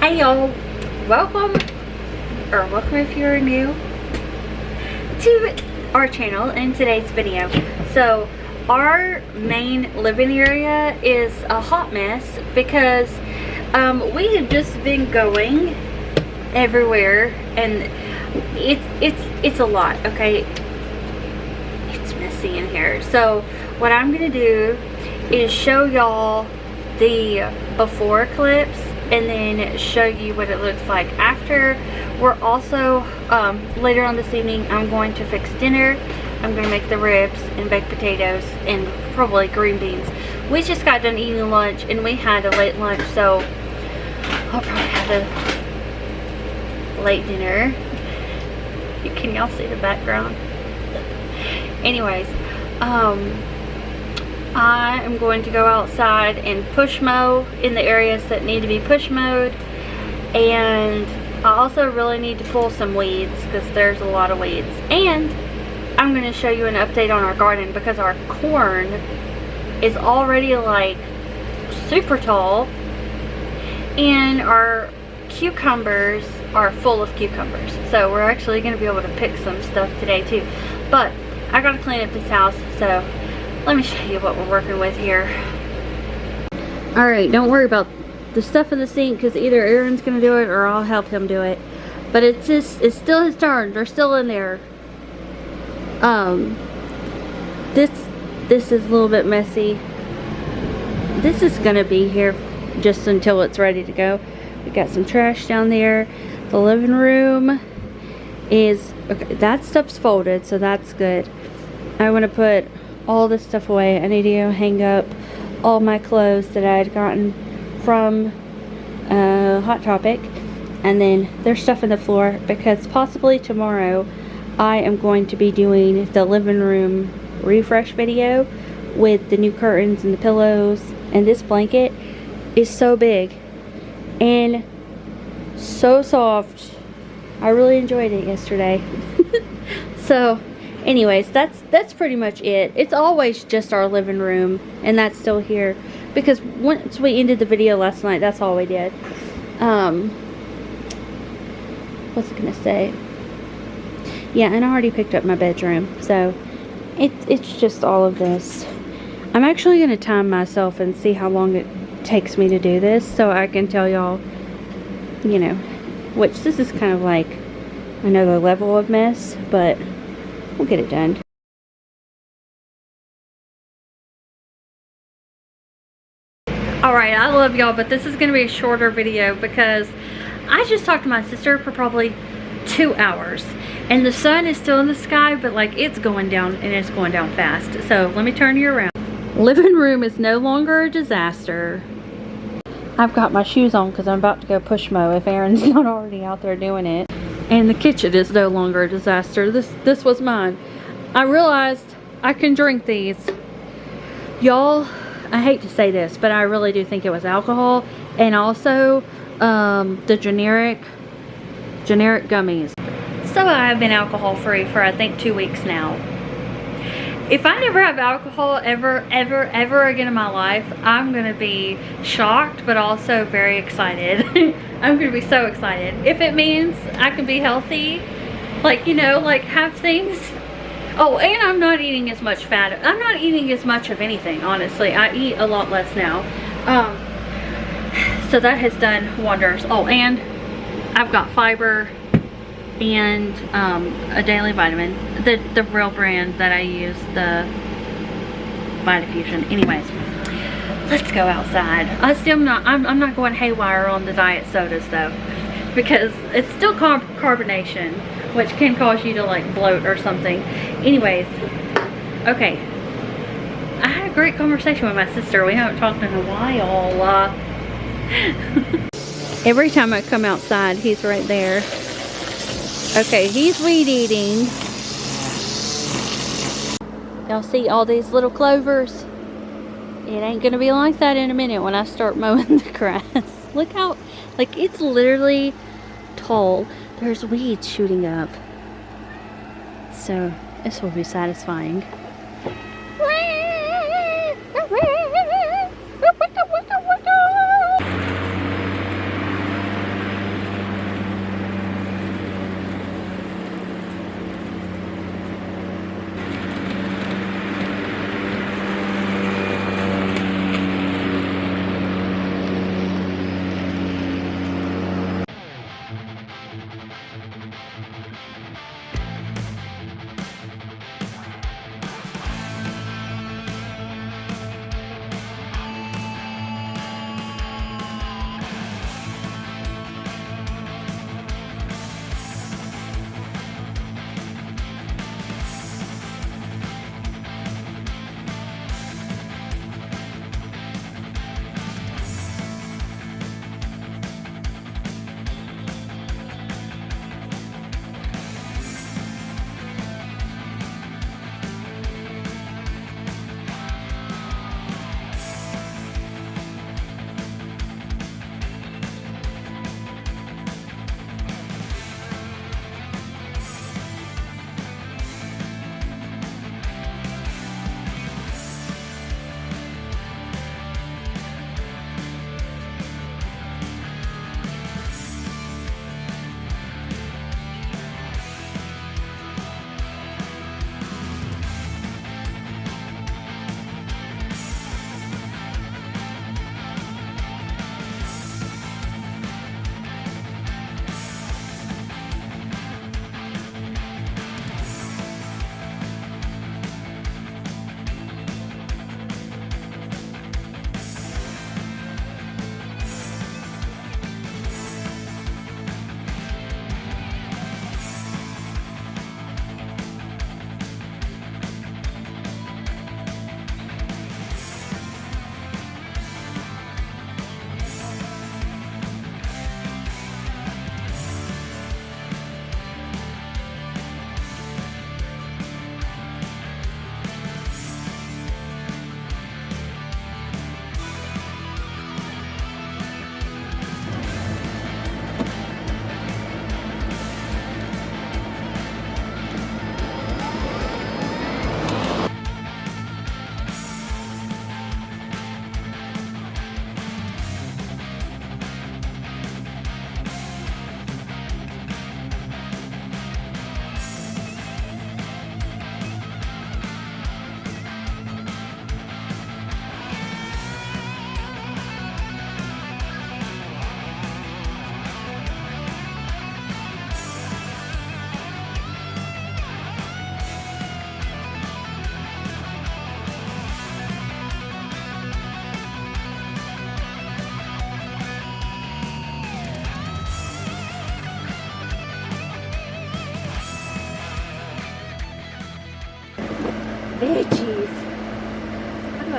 Hey y'all, welcome if you're new to our channel in today's video. So our main living area is a hot mess because we have just been going everywhere and it's a lot, okay? It's messy in here. So what I'm gonna do is show y'all the before clips and then show you what it looks like after. We're also later on this evening I'm going to fix dinner. I'm going to make the ribs and baked potatoes and probably green beans. We just got done eating lunch and we had a late lunch, so I'll probably have a late dinner. Can y'all see the background? Anyways, I am going to go outside and push mow in the areas that need to be push mowed, and I also really need to pull some weeds because there's a lot of weeds. And I'm going to show you an update on our garden because our corn is already like super tall and our cucumbers are full of cucumbers, so we're actually going to be able to pick some stuff today too. But I gotta clean up this house, so let me show you what we're working with here. Alright, don't worry about the stuff in the sink because either Aaron's gonna do it or I'll help him do it. But it's still his turn. They're still in there. This is a little bit messy. This is gonna be here just until it's ready to go. We got some trash down there. The living room is okay. That stuff's folded, so that's good. I want to put all this stuff away. I need to go hang up all my clothes that I had gotten from Hot Topic, and then there's stuff on the floor because possibly tomorrow I am going to be doing the living room refresh video with the new curtains and the pillows, and this blanket is so big and so soft. I really enjoyed it yesterday. So anyways, that's pretty much it. It's always just our living room, and that's still here because once we ended the video last night, that's all we did. What's I gonna say? Yeah, and I already picked up my bedroom, so it's just all of this. I'm actually gonna time myself and see how long it takes me to do this so I can tell y'all, you know, which this is kind of like another level of mess, but we'll get it done. Alright, I love y'all, but this is going to be a shorter video because I just talked to my sister for probably 2 hours. And the sun is still in the sky, but like it's going down, and it's going down fast. So let me turn you around. Living room is no longer a disaster. I've got my shoes on because I'm about to go push mow if Aaron's not already out there doing it. And the kitchen is no longer a disaster. This was mine. I realized I can drink these. Y'all, I hate to say this, but I really do think it was alcohol, and also the generic gummies. So I've been alcohol free for I think 2 weeks now. If I never have alcohol ever again in my life, I'm gonna be shocked, but also very excited. I'm gonna be so excited. If it means I can be healthy, like, you know, like have things. Oh, and I'm not eating as much fat. I'm not eating as much of anything, honestly. I eat a lot less now. So that has done wonders. Oh, and I've got fiber and a daily vitamin. The real brand that I use, the Vitafusion. Anyways, let's go outside. I'm not going haywire on the diet sodas though, because it's still carbonation, which can cause you to like bloat or something. Anyways, okay. I had a great conversation with my sister. We haven't talked in a while. Every time I come outside, he's right there. Okay, he's weed eating. Y'all see all these little clovers? It ain't gonna be like that in a minute when I start mowing the grass. Look how, like, it's literally tall. There's weeds shooting up. So, this will be satisfying.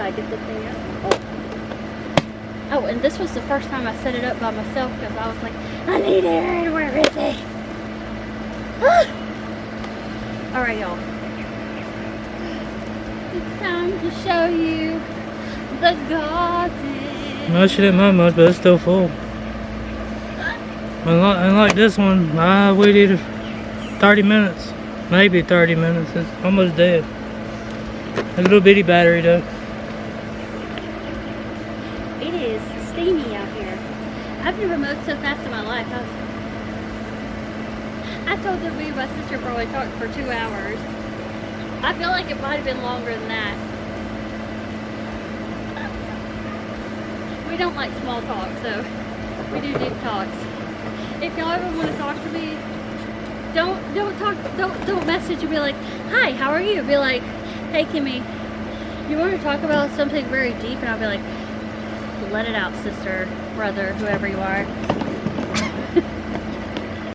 gotta get this thing out. Oh, and this was the first time I set it up by myself because I was like, I need air. Where is it? Alright, y'all. It's time to show you the garden. No, she didn't mind much, but it's still full. Unlike this one, I waited 30 minutes. Maybe 30 minutes. It's almost dead. A little bitty battery though. It is steamy out here. I've never mowed so fast in my life. I told them me and my sister probably talked for 2 hours. I feel like it might have been longer than that. We don't like small talk, so we do deep talks. If y'all ever want to talk to me, don't message and be like, hi, how are you? Be like, hey Kimmy, you want to talk about something very deep? And I'll be like, let it out, sister, brother, whoever you are.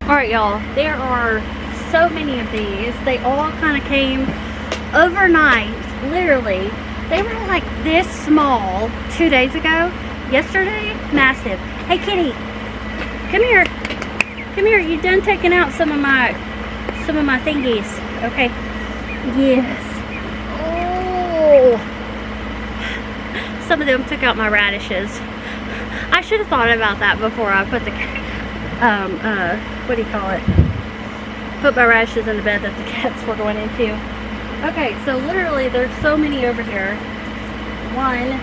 Alright, y'all, there are so many of these. They all kind of came overnight, literally. They were like this small 2 days ago. Yesterday, massive. Hey kitty, come here. Come here, you done taking out some of my thingies. Okay. Yes. Oh. Some of them took out my radishes. I should have thought about that before I put the what do you call it? Put my radishes in the bed that the cats were going into. Okay, so literally there's so many over here. One,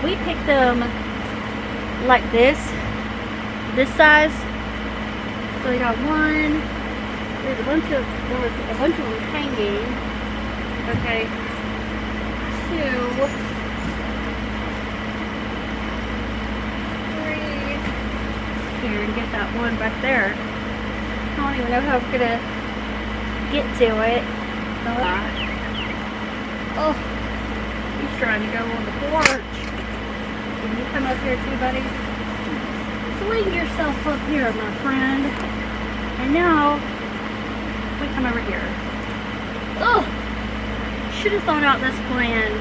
we picked them like this size. So we got one. There was a bunch of them hanging. Okay. 2, 3. Here, and get that one back there. I don't even know how I'm gonna get to it. Oh, he's trying to go on the porch. Can you come up here too, buddy? Swing yourself up here, my friend. And now we come over here. Oh, should have thought out this plan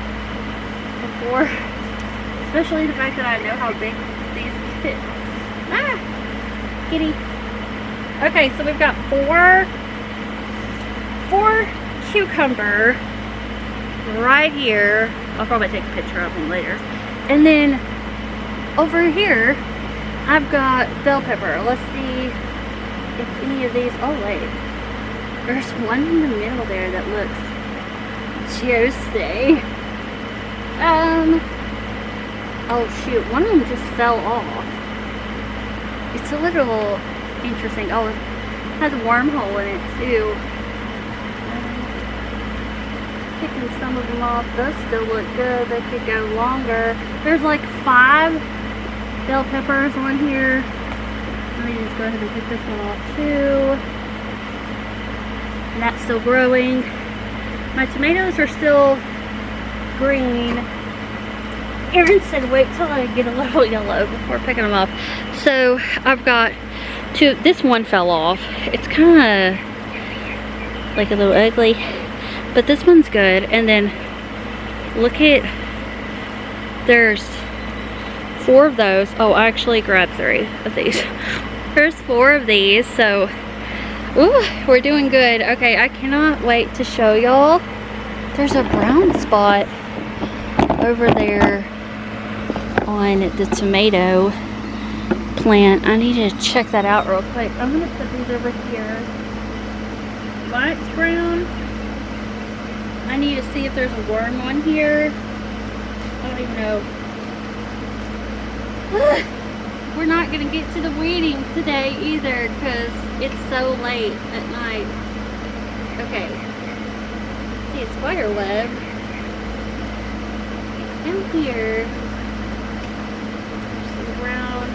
before, especially the fact that I know how big these get. Ah, kitty. Okay, so we've got four cucumber right here. I'll probably take a picture of them later. And then over here, I've got bell pepper. Let's see if any of these, oh wait, there's one in the middle there that looks juicy. Oh shoot, one of them just fell off. It's a little interesting. Oh, it has a wormhole in it too. Picking some of them off. Those still look good. They could go longer. There's like 5 bell peppers on here. Let me just go ahead and pick this one off too. And that's still growing. My tomatoes are still green. Erin said wait till I get a little yellow before picking them off. So I've got 2. This one fell off. It's kind of like a little ugly, but this one's good. And then look at, there's 4 of those. Oh, I actually grabbed 3 of these. There's 4 of these, so ooh, we're doing good. Okay, I cannot wait to show y'all. There's a brown spot over there on the tomato plant. I need to check that out real quick. I'm gonna put these over here. Why it's brown? I need to see if there's a worm on here. I don't even know. We're not gonna get to the weeding today either because it's so late at night. Okay. See a spider web. It's in here. There's some brown.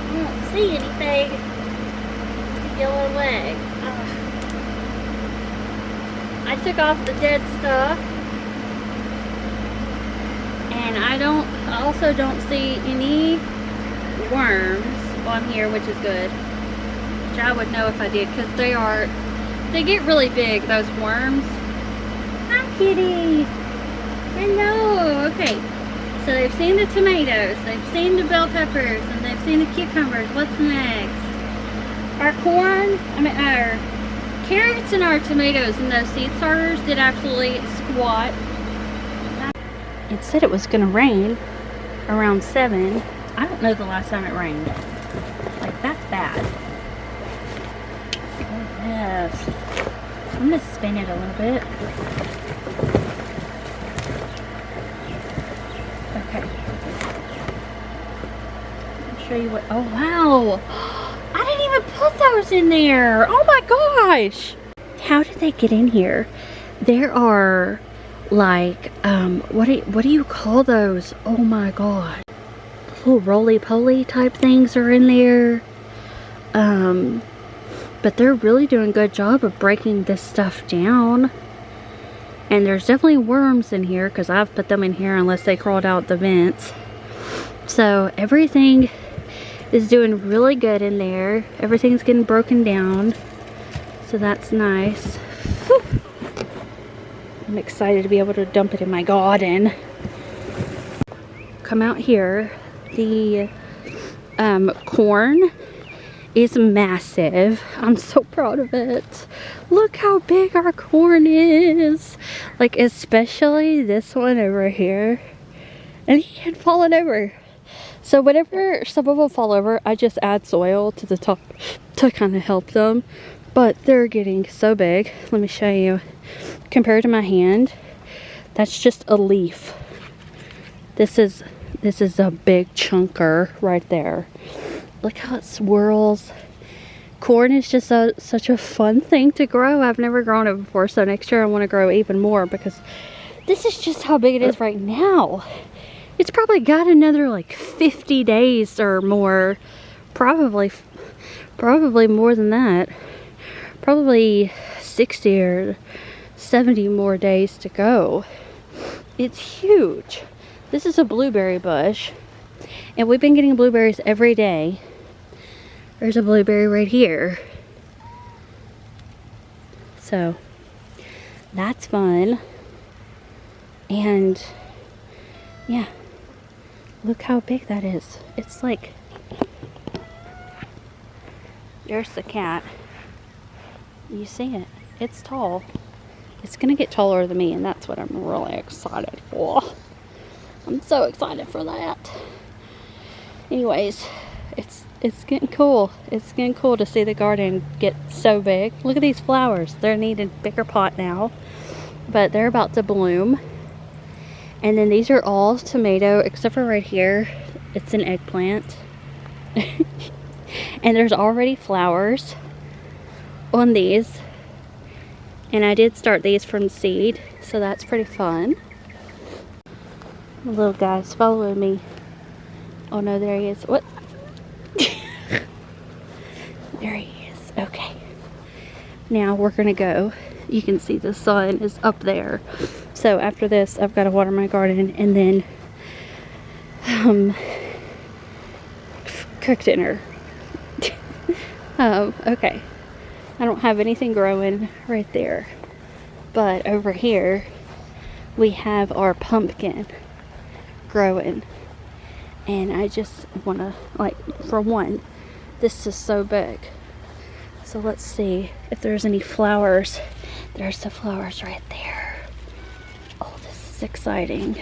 I don't see anything. It's a yellow leg. I took off the dead stuff. And I also don't see any worms on here, which is good. Which I would know if I did, because they get really big, those worms. Hi, kitty. Hello. Okay. So they've seen the tomatoes, they've seen the bell peppers, and they've seen the cucumbers. What's next? Our corn, our carrots and our tomatoes and those seed starters did absolutely squat. It said it was going to rain around 7. I don't know the last time it rained. Like, that's bad. Oh, yes. I'm going to spin it a little bit. Okay. I'll show you what. Oh, wow. I didn't even put those in there. Oh my gosh. How did they get in here? There are like, what do you call those? Oh my god. Little roly-poly type things are in there. But they're really doing a good job of breaking this stuff down. And there's definitely worms in here because I've put them in here unless they crawled out the vents. So everything is doing really good in there. Everything's getting broken down. So that's nice. Whew. I'm excited to be able to dump it in my garden. Come out here. The corn is massive. I'm so proud of it. Look how big our corn is. Like, especially this one over here. And he had fallen over. So whenever some of them fall over, I just add soil to the top to kind of help them. But they're getting so big. Let me show you. Compared to my hand, that's just a leaf. This is a big chunker right there. Look how it swirls. Corn is just such a fun thing to grow. I've never grown it before, so next year I want to grow even more because this is just how big it is right now. It's probably got another like 50 days or more. Probably more than that. Probably 60 or 70 more days to go. It's huge. This is a blueberry bush. And we've been getting blueberries every day. There's a blueberry right here. So, that's fun. And, yeah. Look how big that is. It's like... There's the cat. You see it. It's tall. It's gonna get taller than me, and that's what I'm really excited for. I'm so excited for that. Anyways, it's getting cool. It's getting cool to see the garden get so big. Look at these flowers. They're needing a bigger pot now, but they're about to bloom. And then these are all tomato, except for right here. It's an eggplant. And there's already flowers on these. And I did start these from seed, so that's pretty fun. The little guy's following me. Oh no, there he is. What? There he is. Okay. Now we're gonna go. You can see the sun is up there. So after this, I've got to water my garden and then cook dinner. Okay. I don't have anything growing right there. But over here, we have our pumpkin growing. And I just want to, like, for one, this is so big. So let's see if there's any flowers. There's the flowers right there. Oh, this is exciting.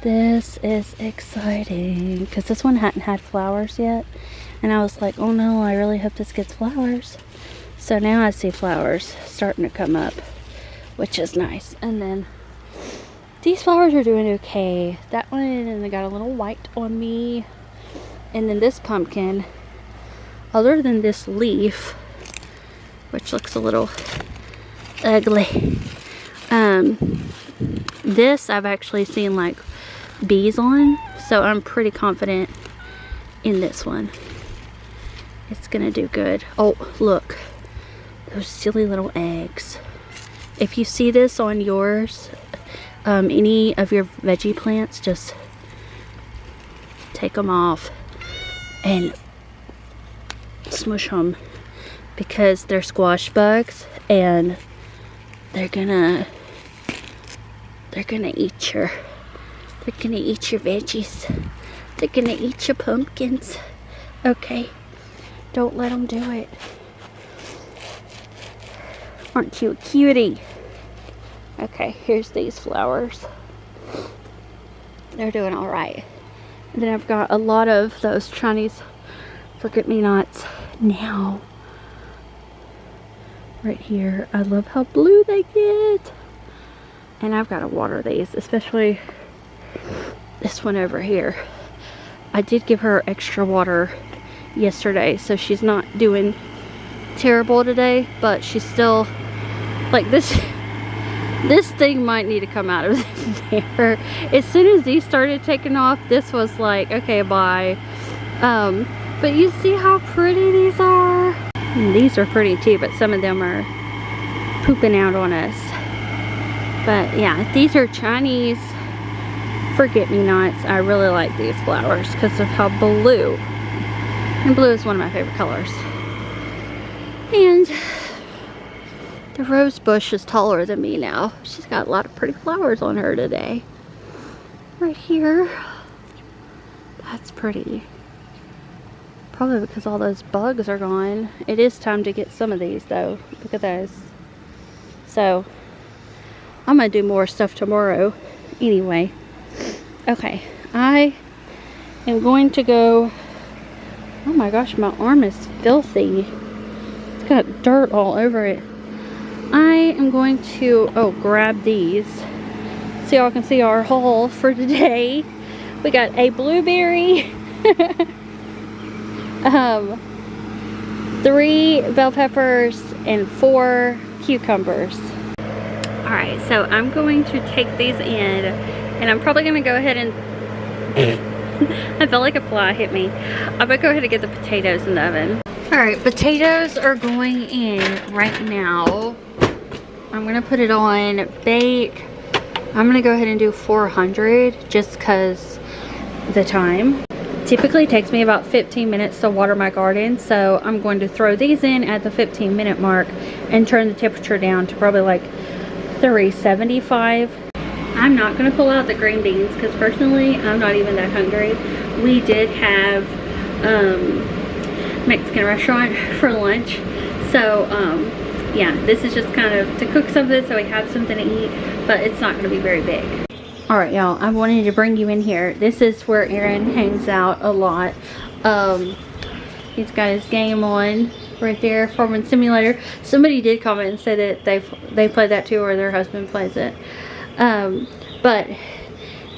This is exciting. Because this one hadn't had flowers yet. And I was like, oh no, I really hope this gets flowers. So now I see flowers starting to come up, which is nice. And then these flowers are doing okay. That one, and they got a little white on me. And then this pumpkin, other than this leaf, which looks a little ugly, this I've actually seen like bees on, so I'm pretty confident in this one. It's gonna do good. Oh, look, those silly little eggs. If you see this on yours, any of your veggie plants, just take them off and smush them, because they're squash bugs and they're gonna They're gonna eat your veggies. They're gonna eat your pumpkins. Okay, don't let them do it. Aren't you a cutie? Okay, here's these flowers. They're doing all right. And then I've got a lot of those Chinese forget-me-nots now. Right here. I love how blue they get. And I've got to water these, especially this one over here. I did give her extra water yesterday, so she's not doing terrible today, but she's still like this. This thing might need to come out of there. As soon as these started taking off, this was like, okay, bye. But you see how pretty these are? And these are pretty too, but some of them are pooping out on us. But yeah, these are Chinese forget-me-nots. I really like these flowers because of how blue. And blue is one of my favorite colors. And the rose bush is taller than me now. She's got a lot of pretty flowers on her today. Right here. That's pretty. Probably because all those bugs are gone. It is time to get some of these though. Look at those. So, I'm going to do more stuff tomorrow. Anyway. Okay. I am going to go... Oh my gosh, my arm is filthy. It's got dirt all over it. I am going to, grab these so y'all can see our haul for today. We got a blueberry, 3 bell peppers, and 4 cucumbers. Alright, so I'm going to take these in, and I'm probably going to go ahead and I felt like a fly hit me. I'm going to go ahead and get the potatoes in the oven. Alright, potatoes are going in right now. I'm going to put it on bake. I'm going to go ahead and do 400 just because the time. Typically takes me about 15 minutes to water my garden, so I'm going to throw these in at the 15-minute mark and turn the temperature down to probably like 375. I'm not going to pull out the green beans because personally I'm not even that hungry. We did have Mexican restaurant for lunch, so yeah, this is just kind of to cook something so we have something to eat, but it's not going to be very big. Alright y'all, I wanted to bring you in here. This is where Aaron hangs out a lot. He's got his game on right there, Farming Simulator. Somebody did comment and say that they play that too, or their husband plays it. But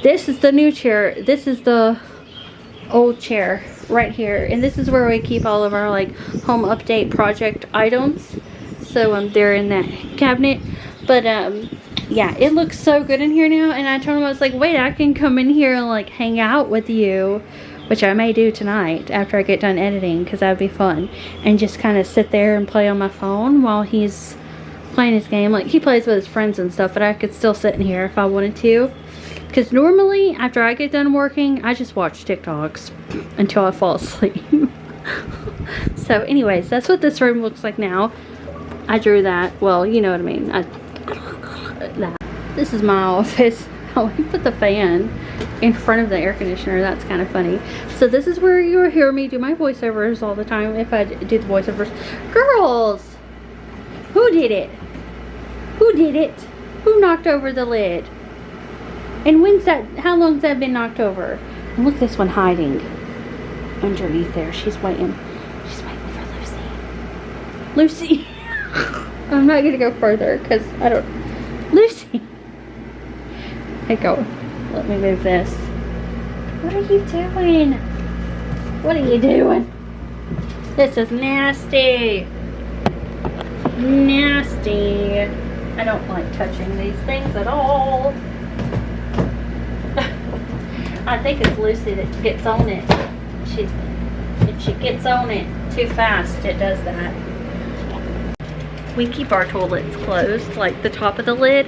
this is the new chair. This is the old chair right here, and this is where we keep all of our like home update project items. So they're in that cabinet. But yeah, it looks so good in here now, and I told him, I was like, wait, I can come in here and like hang out with you, which I may do tonight after I get done editing, because that'd be fun, and just kind of sit there and play on my phone while he's playing his game. Like, he plays with his friends and stuff, but I could still sit in here if I wanted to, because normally after I get done working, I just watch TikToks until I fall asleep. So anyways, that's what this room looks like now. I drew that. Well, you know what I mean. That. This is my office. Oh, he put the fan in front of the air conditioner. That's kind of funny. So this is where you'll hear me do my voiceovers all the time if I do the voiceovers. Girls! Who did it? Who did it? Who knocked over the lid? And when's that? How long's that been knocked over? And look, this one hiding underneath there. She's waiting. She's waiting for Lucy. Lucy! I'm not gonna go further because I don't... Lucy! Hey, go. Let me move this. What are you doing? What are you doing? This is nasty. Nasty. I don't like touching these things at all. I think it's Lucy that gets on it. If she gets on it too fast, it does that. We keep our toilets closed, like the top of the lid,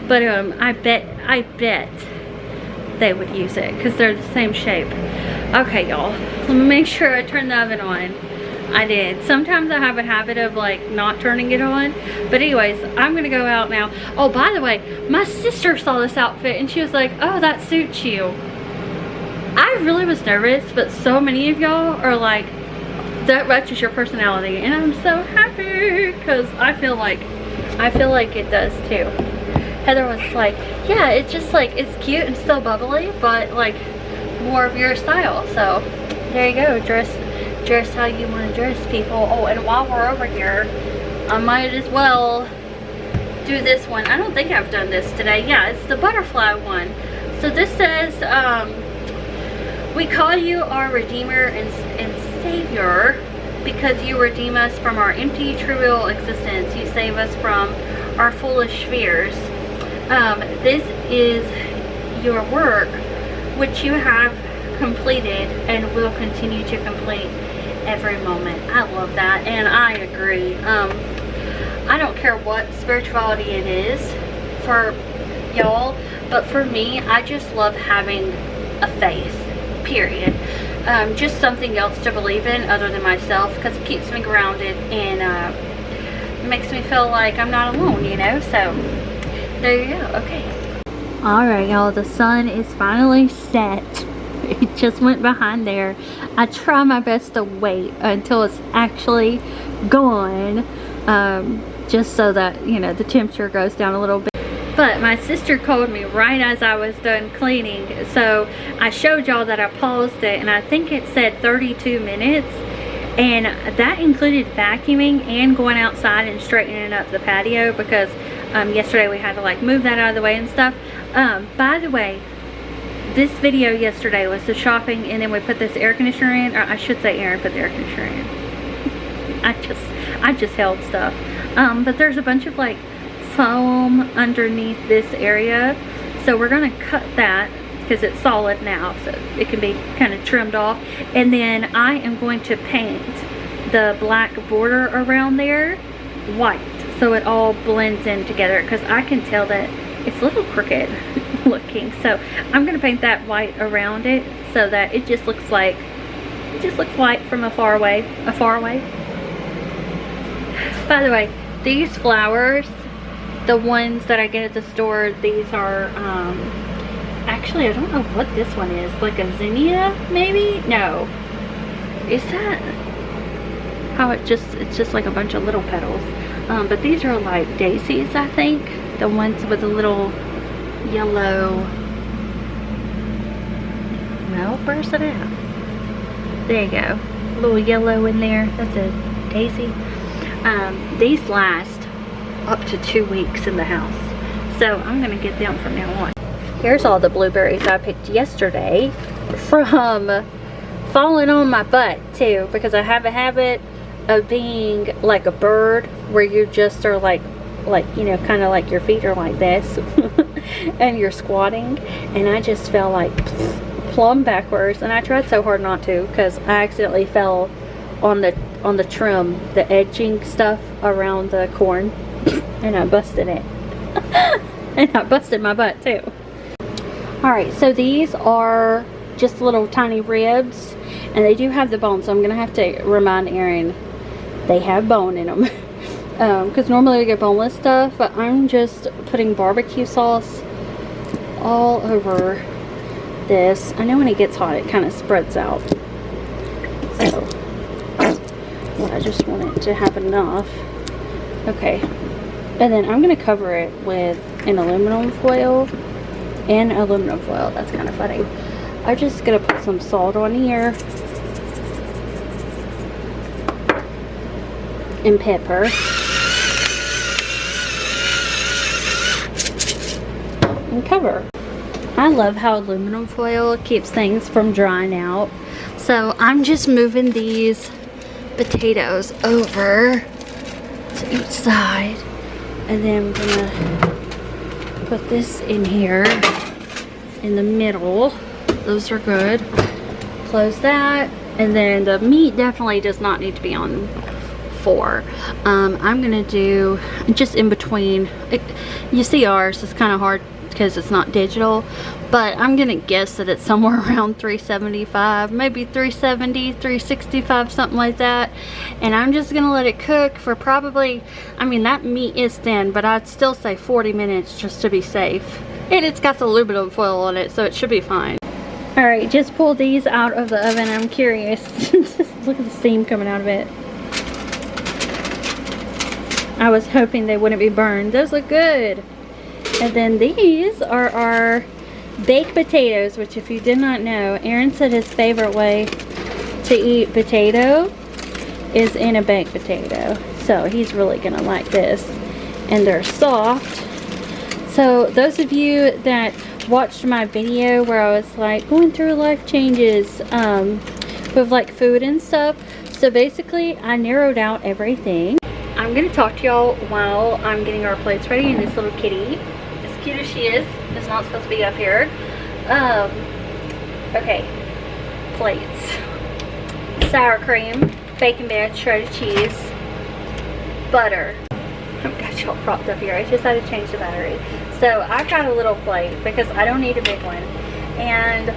but I bet they would use it because they're the same shape. Okay, y'all, let me make sure I turn the oven on. I did. Sometimes I have a habit of like not turning it on. But anyways, I'm gonna go out now. Oh, by the way, my sister saw this outfit and she was like, oh, that suits you. I really was nervous, but so many of y'all are like, that matches your personality. And I'm so happy because I feel like it does too. Heather was like, yeah, it's just like, it's cute and still bubbly, but like more of your style. So there you go, dress how you want to dress, people. Oh, and while we're over here, I might as well do this one. I don't think I've done this today. Yeah, it's the butterfly one. So this says, we call you our Redeemer and Savior because you redeem us from our empty, trivial existence. You save us from our foolish fears. This is your work, which you have completed and will continue to complete every moment. I love that, and I agree. I don't care what spirituality it is for y'all, but for me, I just love having a faith, period. Just something else to believe in other than myself, because it keeps me grounded and it makes me feel like I'm not alone, you know. So there you go. Okay, all right, y'all, the sun is finally set. It just went behind there. I try my best to wait until it's actually gone, just so that, you know, the temperature goes down a little bit. But my sister called me right as I was done cleaning, so I showed y'all that I paused it, and I think it said 32 minutes, and that included vacuuming and going outside and straightening up the patio, because yesterday we had to like move that out of the way and stuff. By the way, this video yesterday was the shopping, and then we put this air conditioner in, or I should say Aaron put the air conditioner in. I just held stuff. But there's a bunch of like foam underneath this area, so we're gonna cut that because it's solid now, so it can be kind of trimmed off. And then I am going to paint the black border around there white, so it all blends in together, because I can tell that it's a little crooked looking. So I'm gonna paint that white around it so that it just looks like, white from far away. By the way, these flowers, the ones that I get at the store, these are actually, I don't know what this one is, like a zinnia maybe? No, is that how it's just like a bunch of little petals? But these are like daisies, I think, the ones with the little yellow, well, where's it at? There you go, a little yellow in there. That's a daisy. These last up to 2 weeks in the house, so I'm gonna get them from now on. Here's all the blueberries I picked yesterday from falling on my butt too, because I have a habit of being like a bird, where you just are like you know, kind of like your feet are like this and you're squatting, and I just fell like plumb backwards, and I tried so hard not to, because I accidentally fell on the trim, the edging stuff around the corn, and I busted it. And I busted my butt too. Alright, so these are just little tiny ribs, and they do have the bone, so I'm gonna have to remind Aaron they have bone in them. Because normally I get boneless stuff, but I'm just putting barbecue sauce all over this. I know when it gets hot it kind of spreads out, so I just want it to have enough. Okay, and then I'm going to cover it with an aluminum foil. That's kind of funny. I'm just going to put some salt on here and pepper. And cover. I love how aluminum foil keeps things from drying out. So I'm just moving these potatoes over to each side, and then I'm gonna put this in here in the middle. Those are good. Close that, and then the meat definitely does not need to be on 4. I'm gonna do just in between. You see ours, it's kind of hard because it's not digital, but I'm gonna guess that it's somewhere around 375, maybe 370, 365, something like that. And I'm just gonna let it cook for probably, I mean, that meat is thin, but I'd still say 40 minutes just to be safe. And it's got the aluminum foil on it, so it should be fine. All right, just pulled these out of the oven. I'm curious. Just look at the steam coming out of it. I was hoping they wouldn't be burned. Those look good. And then these are our baked potatoes, which if you did not know, Aaron said his favorite way to eat potato is in a baked potato. So he's really gonna like this. And they're soft. So those of you that watched my video where I was like going through life changes with like food and stuff, so basically I narrowed out everything. I'm gonna talk to y'all while I'm getting our plates ready, and this little kitty, as cute as she is not supposed to be up here. Okay, plates: sour cream, bacon bits, shredded cheese, butter. I've got y'all propped up here. I just had to change the battery. So I've got a little plate because I don't need a big one. And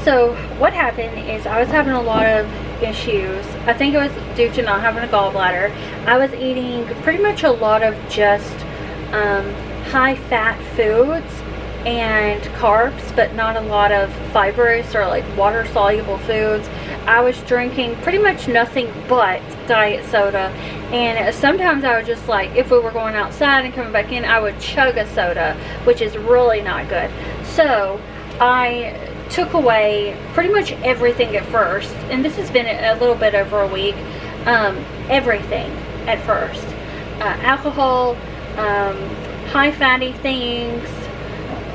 so what happened is I was having a lot of issues. I think it was due to not having a gallbladder. I was eating pretty much a lot of just high fat foods and carbs, but not a lot of fibrous or like water soluble foods. I was drinking pretty much nothing but diet soda, and sometimes I would just, like, if we were going outside and coming back in, I would chug a soda, which is really not good. So I took away pretty much everything at first, and this has been a little bit over a week. Everything at first, alcohol, high fatty things,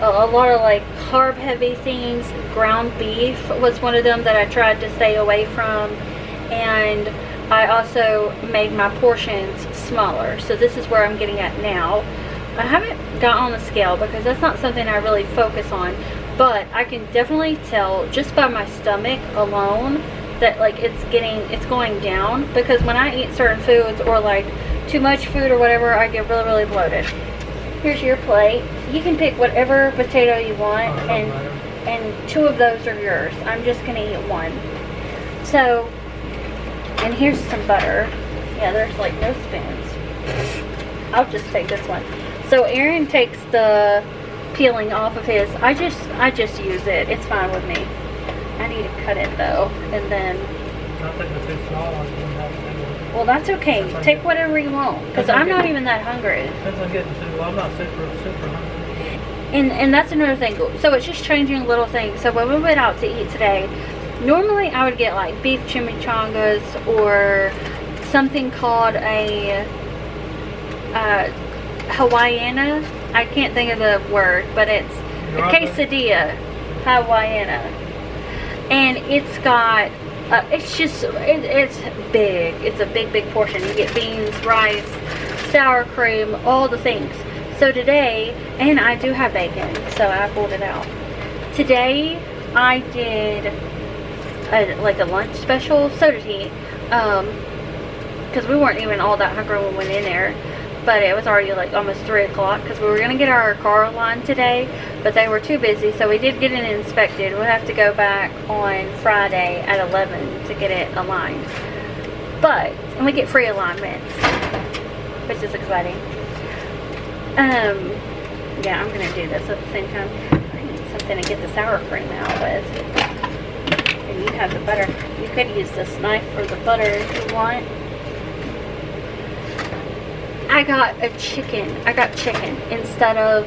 a lot of like carb heavy things. Ground beef was one of them that I tried to stay away from, and I also made my portions smaller. So this is where I'm getting at now. I haven't got on the scale because that's not something I really focus on, but I can definitely tell just by my stomach alone that like it's going down, because when I eat certain foods or like too much food or whatever, I get really bloated. Here's your plate. You can pick whatever potato you want, and 2 of those are yours. I'm just gonna eat 1. So, and here's some butter. Yeah, there's like no spoons. I'll just take this one. So Aaron takes the peeling off of his. I just use it. It's fine with me. I need to cut it though, and then. I think it's too small. Well, that's okay. Take whatever you want, because I'm not even that hungry. Depends on getting too. I'm not super hungry. And that's another thing. So it's just changing little things. So when we went out to eat today, normally I would get like beef chimichangas or something called a Hawaiiana. I can't think of the word, but it's a quesadilla Hawaiiana, and it's got it's big. It's a big portion. You get beans, rice, sour cream, all the things. So today, and I do have bacon, so I pulled it out. Today I did like a lunch special. So did he, because we weren't even all that hungry when we went in there, but it was already like almost 3 o'clock, because we were going to get our car aligned today, but they were too busy, so we did get it inspected. We'll have to go back on Friday at 11 to get it aligned, and we get free alignments, which is exciting. Yeah, I'm going to do this at the same time. I need something to get the sour cream out with. And you have the butter. You could use this knife for the butter if you want. I got chicken instead of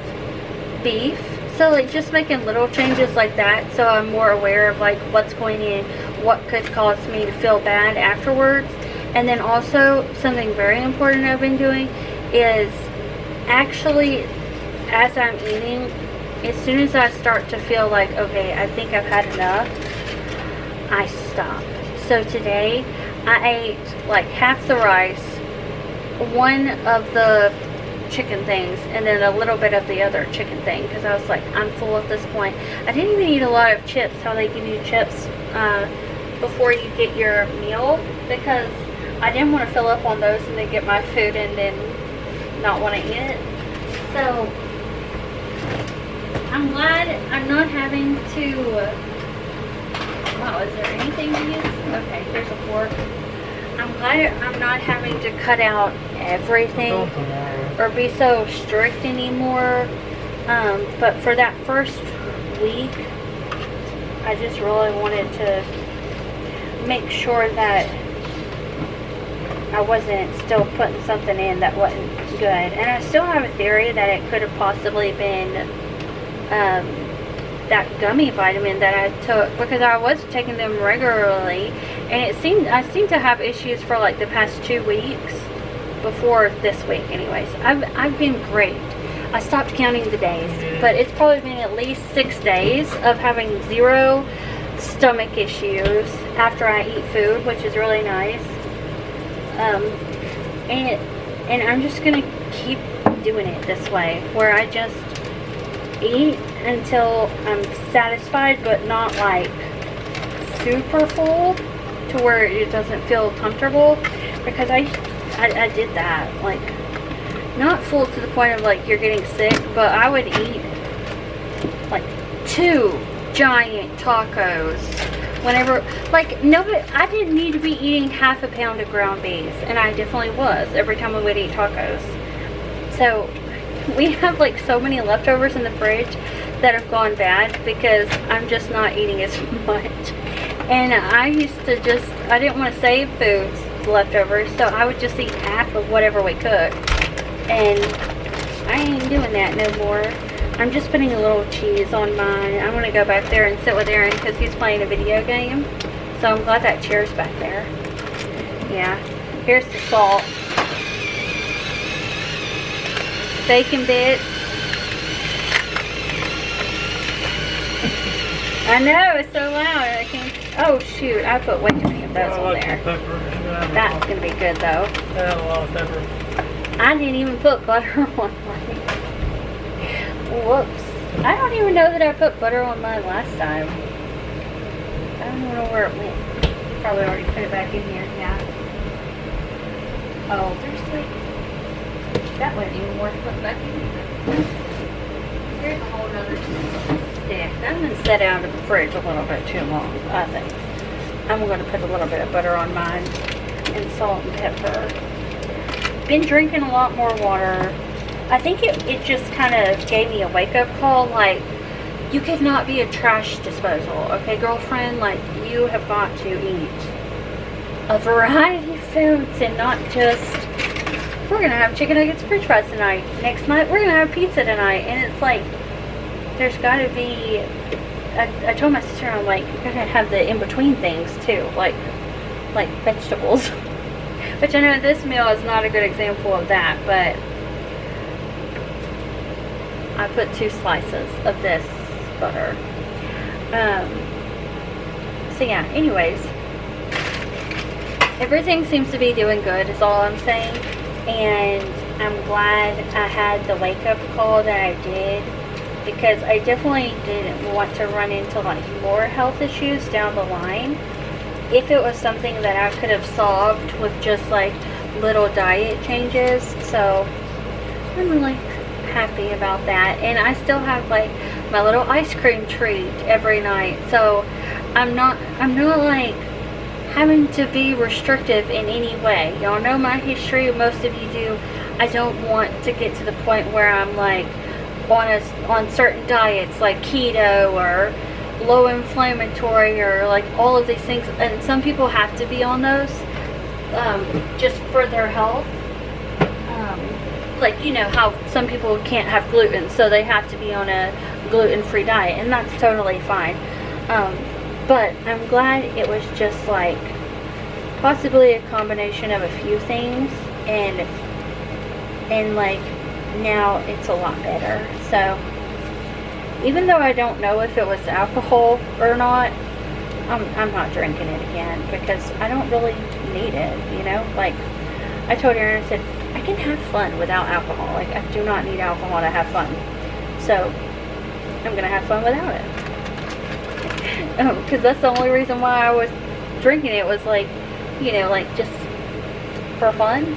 beef. So like just making little changes like that, so I'm more aware of like what's going in, what could cause me to feel bad afterwards. And then also something very important I've been doing is actually, as I'm eating, as soon as I start to feel like, okay, I think I've had enough, I stop. So today I ate like half the rice, 1 of the chicken things, and then a little bit of the other chicken thing, because I was like, I'm full at this point. I didn't even eat a lot of chips, how they give you chips before you get your meal, because I didn't want to fill up on those and then get my food and then not want to eat it. So I'm glad I'm not having to, wow, is there anything to use? Okay, here's a fork. I'm glad I'm not having to cut out everything or be so strict anymore. But for that first week, I just really wanted to make sure that I wasn't still putting something in that wasn't good. And I still have a theory that it could have possibly been that gummy vitamin that I took, because I was taking them regularly, and I seemed to have issues for like the past 2 weeks before this week. Anyways, I've been great. I stopped counting the days, but it's probably been at least 6 days of having 0 stomach issues after I eat food, which is really nice. And I'm just gonna keep doing it this way, where I just eat until I'm satisfied, but not like super full to where it doesn't feel comfortable, because I did that, like not full to the point of like you're getting sick, but I would eat like 2 giant tacos whenever, like, nobody, I didn't need to be eating half a pound of ground beef, and I definitely was every time we would eat tacos. So we have like so many leftovers in the fridge that have gone bad because I'm just not eating as much. And I used to just, I didn't want to save foods leftovers, so I would just eat half of whatever we cook. And I ain't doing that no more. I'm just putting a little cheese on mine. I'm gonna go back there and sit with Aaron because he's playing a video game. So I'm glad that chair's back there. Yeah, here's the salt. Bacon bits. I know, it's so loud. I can't. Oh shoot, I put way too many of those on there. That's gonna be good though. I have a lot of pepper. I didn't even put butter on mine. Whoops. I don't even know that I put butter on mine last time. I don't know where it went. Probably already put it back in here, yeah. Oh, there's like, that wasn't even worth putting back in here. Here's a whole nother stick. That's been set out of the fridge a little bit too long, I think. I'm going to put a little bit of butter on mine and salt and pepper. Been drinking a lot more water. I think it just kind of gave me a wake-up call, like, you could not be a trash disposal, okay, girlfriend? Like, you have got to eat a variety of foods and not just, we're going to have chicken nuggets and french fries tonight. Next night, we're going to have pizza tonight. And it's like, there's got to be, I told my sister, I'm like, you're going to have the in-between things, too, like vegetables. Which I know this meal is not a good example of that, but I put 2 slices of this butter. So yeah, anyways, everything seems to be doing good is all I'm saying. And I'm glad I had the wake-up call that I did, because I definitely didn't want to run into like more health issues down the line if it was something that I could have solved with just like little diet changes. So I'm really happy about that. And I still have like my little ice cream treat every night, so I'm not like having to be restrictive in any way. Y'all know my history, most of you do. I don't want to get to the point where I'm like on certain diets like keto or low inflammatory or like all of these things, and some people have to be on those just for their health. Like, you know how some people can't have gluten, so they have to be on a gluten-free diet, and that's totally fine. But I'm glad it was just like possibly a combination of a few things, and like now it's a lot better. So even though I don't know if it was alcohol or not, I'm not drinking it again because I don't really need it, you know? Like, I told Aaron, I said, I can have fun without alcohol. Like, I do not need alcohol to have fun. So, I'm going to have fun without it. Because that's the only reason why I was drinking it, was like, you know, like just for fun.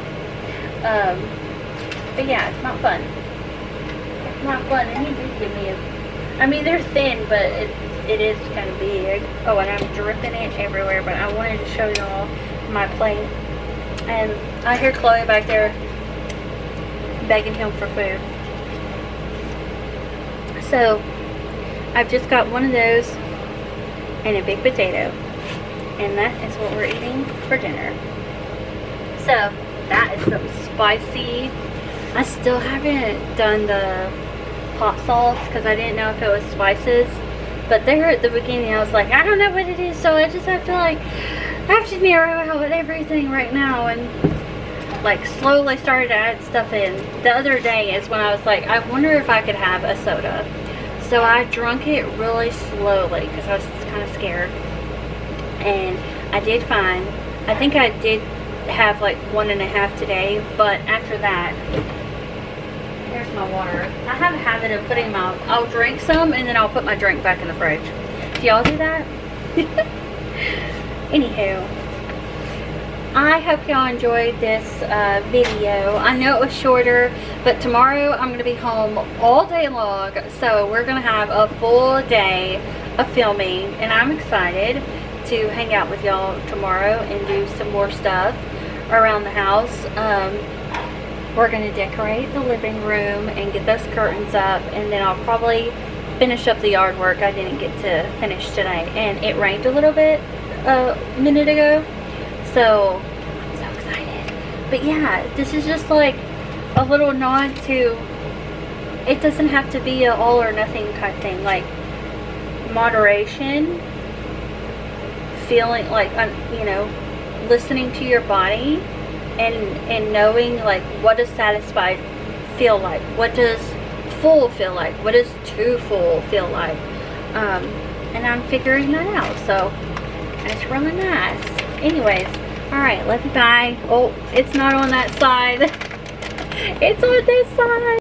But yeah, it's not fun. It's not fun. And he did give me I mean, they're thin, but it is kind of big. Oh, and I'm dripping it everywhere, but I wanted to show y'all my plate. And I hear Chloe back there begging him for food. So, I've just got one of those and a big potato. And that is what we're eating for dinner. So, that is some spicy. I still haven't done the hot sauce because I didn't know if it was spices. But there at the beginning I was like, I don't know what it is, so I just have to narrow out everything right now, and like slowly started to add stuff in. The other day is when I was like, I wonder if I could have a soda. So I drank it really slowly because I was kind of scared. And I did fine. I think I did have like 1.5 today, but after that, here's my water. I have a habit of putting I'll drink some and then I'll put my drink back in the fridge. Do y'all do that? Anywho, I hope y'all enjoyed this video. I know it was shorter, but tomorrow I'm going to be home all day long, so we're going to have a full day of filming, and I'm excited to hang out with y'all tomorrow and do some more stuff around the house. We're going to decorate the living room and get those curtains up, and then I'll probably finish up the yard work I didn't get to finish today. And it rained a little bit a minute ago, so I'm so excited. But yeah, this is just like a little nod to, it doesn't have to be an all or nothing type thing. Like moderation, feeling like, you know, listening to your body and knowing like what does satisfied feel like, what does full feel like, what does too full feel like, and I'm figuring that out, so it's really nice. Anyways, alright, love you, bye. Oh, it's not on that side. It's on this side.